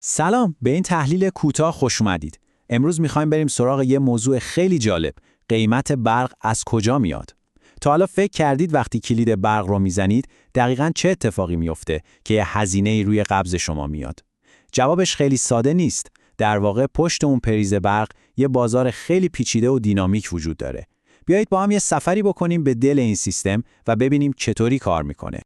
سلام، به این تحلیل کوتاه خوش اومدید. امروز میخوایم بریم سراغ یه موضوع خیلی جالب. قیمت برق از کجا میاد؟ تا حالا فکر کردید وقتی کلید برق رو میزنید دقیقاً چه اتفاقی میفته که یه هزینه‌ای روی قبض شما میاد؟ جوابش خیلی ساده نیست. در واقع پشت اون پریز برق یه بازار خیلی پیچیده و دینامیک وجود داره. بیایید با هم یه سفری بکنیم به دل این سیستم و ببینیم چطوری کار میکنه.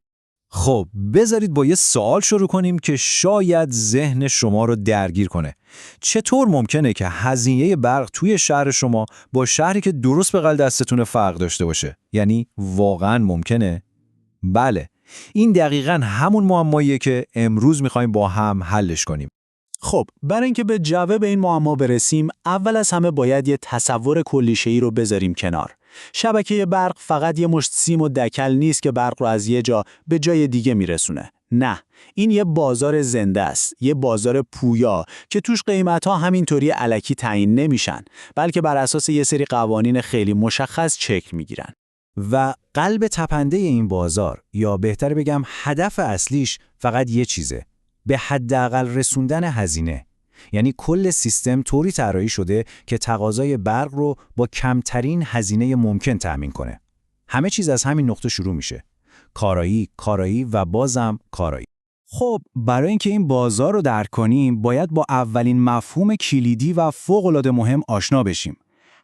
خب بذارید با یه سوال شروع کنیم که شاید ذهن شما رو درگیر کنه. چطور ممکنه که هزینه برق توی شهر شما با شهری که درست بغل دستتون فرق داشته باشه؟ یعنی واقعاً ممکنه؟ بله، این دقیقاً همون معماییه که امروز می‌خوایم با هم حلش کنیم. خب، برای اینکه به جواب این معما برسیم، اول از همه باید یه تصور کلیشه‌ای رو بذاریم کنار. شبکه برق فقط یه مشت سیم و دکل نیست که برق رو از یه جا به جای دیگه میرسونه. نه، این یه بازار زنده است، یه بازار پویا که توش قیمت‌ها همینطوری الکی تعیین نمیشن، بلکه بر اساس یه سری قوانین خیلی مشخص شکل میگیرن. و قلب تپنده این بازار، یا بهتر بگم هدف اصلیش، فقط یه چیزه: به حداقل رسوندن هزینه. یعنی کل سیستم طوری طراحی شده که تقاضای برق رو با کمترین هزینه ممکن تأمین کنه. همه چیز از همین نقطه شروع میشه: کارایی و بازم کارایی. خب برای اینکه این بازار رو درک کنیم باید با اولین مفهوم کلیدی و فوق‌العاده مهم آشنا بشیم: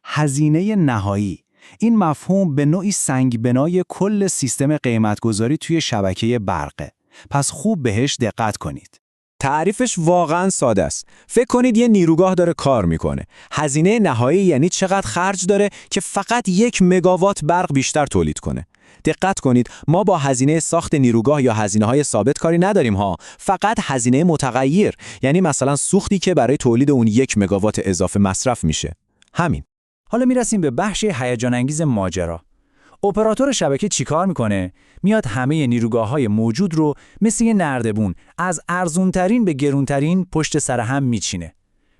هزینه نهایی. این مفهوم به نوعی سنگبنای کل سیستم قیمتگذاری توی شبکه برقه. پس خوب بهش دقت کنید. تعریفش واقعاً ساده است. فکر کنید یه نیروگاه داره کار میکنه. هزینه نهایی یعنی چقدر خرج داره که فقط 1 مگاوات برق بیشتر تولید کنه. دقت کنید، ما با هزینه ساخت نیروگاه یا هزینه‌های ثابت کاری نداریم ها، فقط هزینه متغیر، یعنی مثلا سوختی که برای تولید اون 1 مگاوات اضافه مصرف میشه. همین. حالا میرسیم به بخش هیجان انگیز ماجرا. اپراتور شبکه چیکار میکنه؟ میاد همه نیروگاه‌های موجود رو مثل یه نردبون از ارزونترین به گرونترین پشت سر هم میچینه.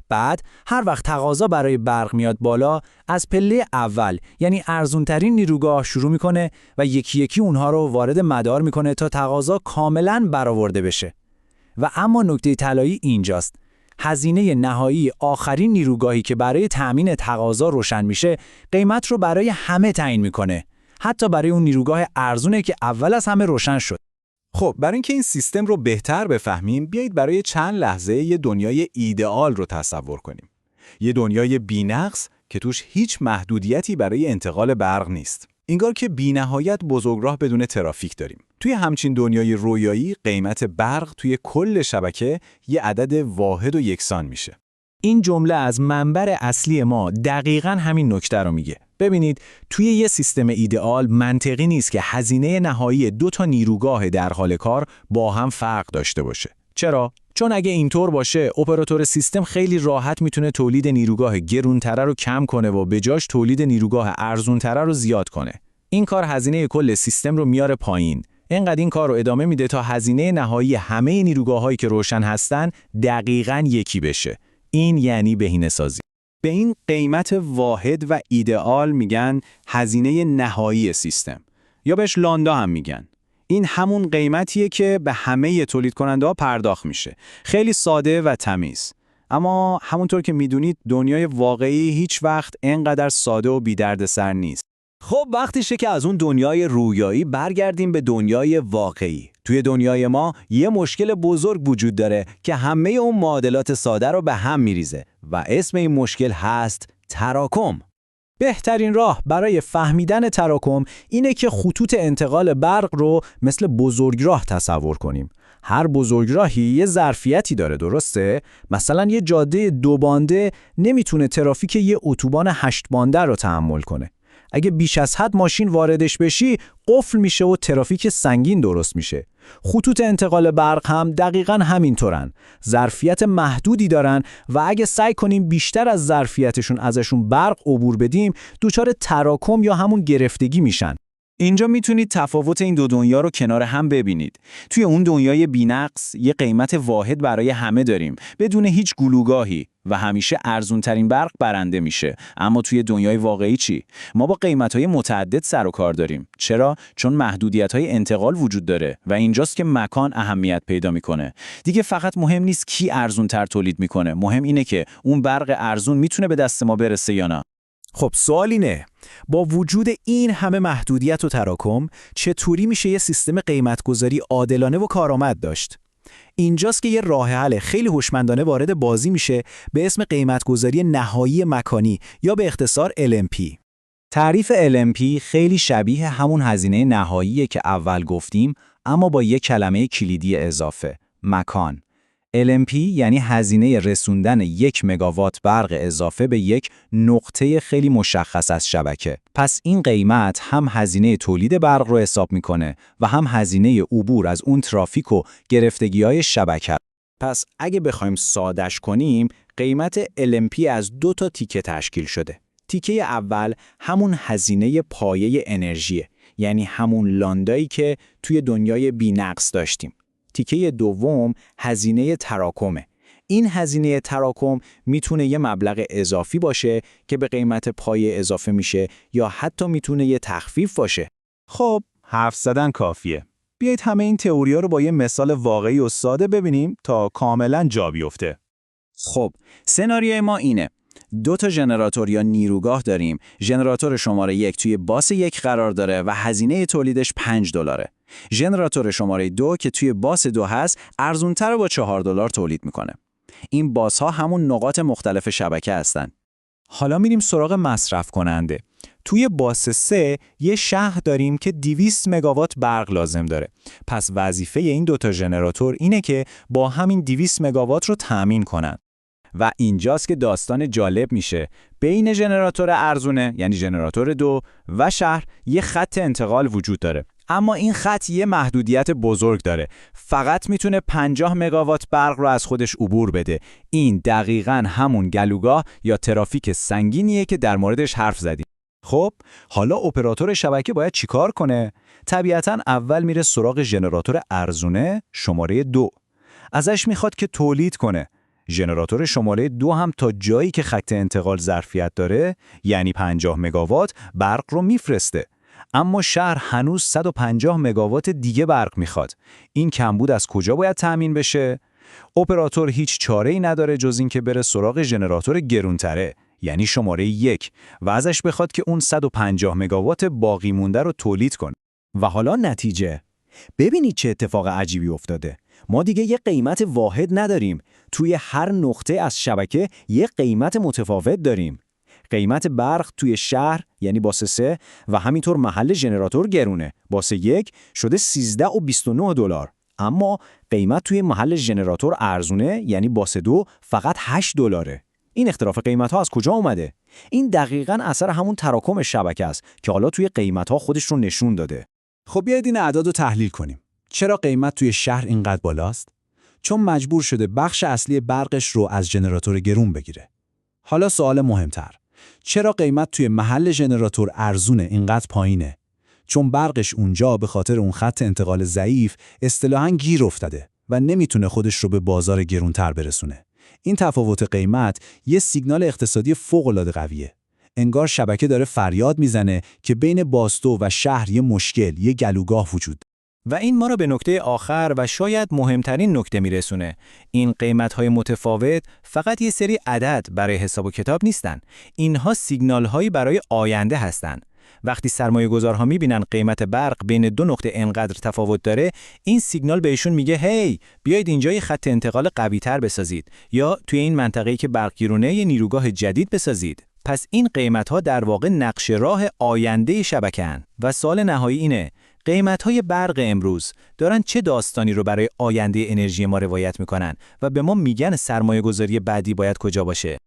بعد هر وقت تقاضا برای برق میاد بالا، از پله اول یعنی ارزونترین نیروگاه شروع میکنه و یکی یکی اونها رو وارد مدار میکنه تا تقاضا کاملاً برآورده بشه. و اما نکته طلایی اینجاست: هزینه نهایی آخرین نیروگاهی که برای تأمین تقاضا روشن میشه، قیمت رو برای همه تعیین میکنه، حتی برای اون نیروگاه ارزونه که اول از همه روشن شد. خب برای اینکه این سیستم رو بهتر بفهمیم بیایید برای چند لحظه یه دنیای ایدئال رو تصور کنیم. یه دنیای بی‌نقص که توش هیچ محدودیتی برای انتقال برق نیست. انگار که بی‌نهایت بزرگراه بدون ترافیک داریم. توی همچین دنیای رویایی قیمت برق توی کل شبکه یه عدد واحد و یکسان میشه. این جمله از منبر اصلی ما دقیقاً همین نکته رو میگه. ببینید، توی یه سیستم ایدئال منطقی نیست که هزینه نهایی 2 تا نیروگاه در حال کار با هم فرق داشته باشه. چرا؟ چون اگه اینطور باشه، اپراتور سیستم خیلی راحت میتونه تولید نیروگاه گرونتره رو کم کنه و به جاش تولید نیروگاه ارزونتره رو زیاد کنه. این کار هزینه کل سیستم رو میاره پایین. اینقدر این کار رو ادامه میده تا هزینه نهایی همه نیروگاه‌هایی که روشن هستن دقیقاً یکی بشه. این یعنی بهینه‌سازی. به این قیمت واحد و ایدئال میگن هزینه نهایی سیستم، یا بهش لاندا هم میگن. این همون قیمتیه که به همه تولید کننده ها پرداخت میشه. خیلی ساده و تمیز. اما همونطور که میدونید دنیای واقعی هیچ وقت اینقدر ساده و بی‌دردسر نیست. خب وقتشه که از اون دنیای رویایی برگردیم به دنیای واقعی. توی دنیای ما یه مشکل بزرگ وجود داره که همه اون معادلات ساده رو به هم میریزه و اسم این مشکل هست تراکم. بهترین راه برای فهمیدن تراکم اینه که خطوط انتقال برق رو مثل بزرگراه تصور کنیم. هر بزرگراهی یه ظرفیتی داره، درسته؟ مثلا یه جاده 2 بانده نمیتونه ترافیک یه اتوبان 8 بانده رو تحمل کنه. اگه بیش از حد ماشین واردش بشی، قفل میشه و ترافیک سنگین درست میشه. خطوط انتقال برق هم دقیقاً همینطورن. ظرفیت محدودی دارن و اگه سعی کنیم بیشتر از ظرفیتشون ازشون برق عبور بدیم، دچار تراکم یا همون گرفتگی میشن. اینجا میتونید تفاوت این دو دنیا رو کنار هم ببینید. توی اون دنیای بی‌نقص یه قیمت واحد برای همه داریم بدون هیچ گلوگاهی و همیشه ارزون‌ترین برق برنده میشه. اما توی دنیای واقعی چی؟ ما با قیمت‌های متعدد سر و کار داریم. چرا؟ چون محدودیت‌های انتقال وجود داره و اینجاست که مکان اهمیت پیدا میکنه. دیگه فقط مهم نیست کی ارزون‌تر تولید میکنه، مهم اینه که اون برق ارزون میتونه به دست ما برسه یا نه. خب سوال اینه، با وجود این همه محدودیت و تراکم چطوری میشه یه سیستم قیمتگذاری عادلانه و کارآمد داشت؟ اینجاست که یه راه حل خیلی هوشمندانه وارد بازی میشه به اسم قیمتگذاری نهایی مکانی یا به اختصار LMP. تعریف LMP خیلی شبیه همون هزینه نهاییه که اول گفتیم، اما با یک کلمه کلیدی اضافه: مکان. LMP یعنی هزینه رسوندن 1 مگاوات برق اضافه به یک نقطه خیلی مشخص از شبکه. پس این قیمت هم هزینه تولید برق رو حساب میکنه و هم هزینه عبور از اون ترافیک و گرفتگی‌های شبکه. پس اگه بخوایم ساده‌اش کنیم، قیمت LMP از 2 تا تیکه تشکیل شده. تیکه اول همون هزینه پایه انرژیه، یعنی همون لاندایی که توی دنیای بی‌نقص داشتیم. تیکه دوم هزینه تراکمه. این هزینه تراکم میتونه یه مبلغ اضافی باشه که به قیمت پایه اضافه میشه یا حتی میتونه یه تخفیف باشه. خب حرف زدن کافیه. بیایید همه این تئوریا رو با یه مثال واقعی و ساده ببینیم تا کاملا جا بیفته. خب سناریوی ما اینه: 2 تا ژنراتور یا نیروگاه داریم. ژنراتور شماره 1 توی باس 1 قرار داره و هزینه تولیدش $5. ژنراتور شماره 2 که توی باس 2 هست ارزونتر با $4 تولید میکنه. این باس ها همون نقاط مختلف شبکه هستن. حالا میریم سراغ مصرف کننده. توی باس 3 یه شهر داریم که 200 مگاوات برق لازم داره. پس وظیفه این 2 تا ژنراتور اینه که با همین 200 مگاوات رو تامین کنن. و اینجاست که داستان جالب میشه. بین ژنراتور ارزونه یعنی ژنراتور 2 و شهر یه خط انتقال وجود داره. اما این خط یه محدودیت بزرگ داره. فقط میتونه 50 مگاوات برق رو از خودش عبور بده. این دقیقاً همون گلوگاه یا ترافیک سنگینیه که در موردش حرف زدیم. خب حالا اپراتور شبکه باید چیکار کنه؟ طبیعتاً اول میره سراغ ژنراتور ارزونه شماره 2. ازش میخواد که تولید کنه. ژنراتور شماره 2 هم تا جایی که خط انتقال ظرفیت داره، یعنی 50 مگاوات برق رو میفرسته. اما شهر هنوز 150 مگاوات دیگه برق میخواد. این کمبود از کجا باید تأمین بشه؟ اپراتور هیچ چاره‌ای نداره جز این که بره سراغ ژنراتور گرونتره، یعنی شماره 1 و ازش بخواد که اون 150 مگاوات باقی مونده رو تولید کنه. و حالا نتیجه. ببینید چه اتفاق عجیبی افتاده. ما دیگه یه قیمت واحد نداریم. توی هر نقطه از شبکه یه قیمت متفاوت داریم. قیمت برق توی شهر یعنی باس 3 و همینطور محل ژنراتور گرونه. باس 1 شده $13.29. اما قیمت توی محل ژنراتور ارزونه یعنی باس 2 فقط $8. این اختلاف قیمت ها از کجا اومده؟ این دقیقاً اثر همون تراکم شبکه است که حالا توی قیمت ها خودش رو نشون داده. خب بیایید این اعداد رو تحلیل کنیم. چرا قیمت توی شهر اینقدر بالاست؟ چون مجبور شده بخش اصلی برقش رو از ژنراتور گرون بگیره. حالا سوال مهمتر. چرا قیمت توی محل ژنراتور ارزونه اینقدر پایینه؟ چون برقش اونجا به خاطر اون خط انتقال ضعیف اصطلاحاً گیر افتاده و نمیتونه خودش رو به بازار گرونتر برسونه. این تفاوت قیمت یه سیگنال اقتصادی فوق‌العاده قویه. انگار شبکه داره فریاد میزنه که بین باستو و شهر یه مشکل، یه گلوگاه وجود. و این ما را به نکته آخر و شاید مهمترین نکته میرسونه. این قیمت‌های متفاوت فقط یه سری عدد برای حساب و کتاب نیستن. اینها سیگنال‌هایی برای آینده هستن. وقتی سرمایه‌گذارها می‌بینن قیمت برق بین 2 نقطه انقدر تفاوت داره، این سیگنال بهشون میگه هی بیاید اینجا یه خط انتقال قوی‌تر بسازید یا توی این منطقه‌ای که برق گیرونه یه نیروگاه جدید بسازید. پس این قیمت‌ها در واقع نقشه راه آینده شبکه‌اند. و سوال نهایی اینه: قیمت‌های برق امروز دارن چه داستانی رو برای آینده انرژی ما روایت می‌کنن و به ما میگن سرمایه‌گذاری بعدی باید کجا باشه؟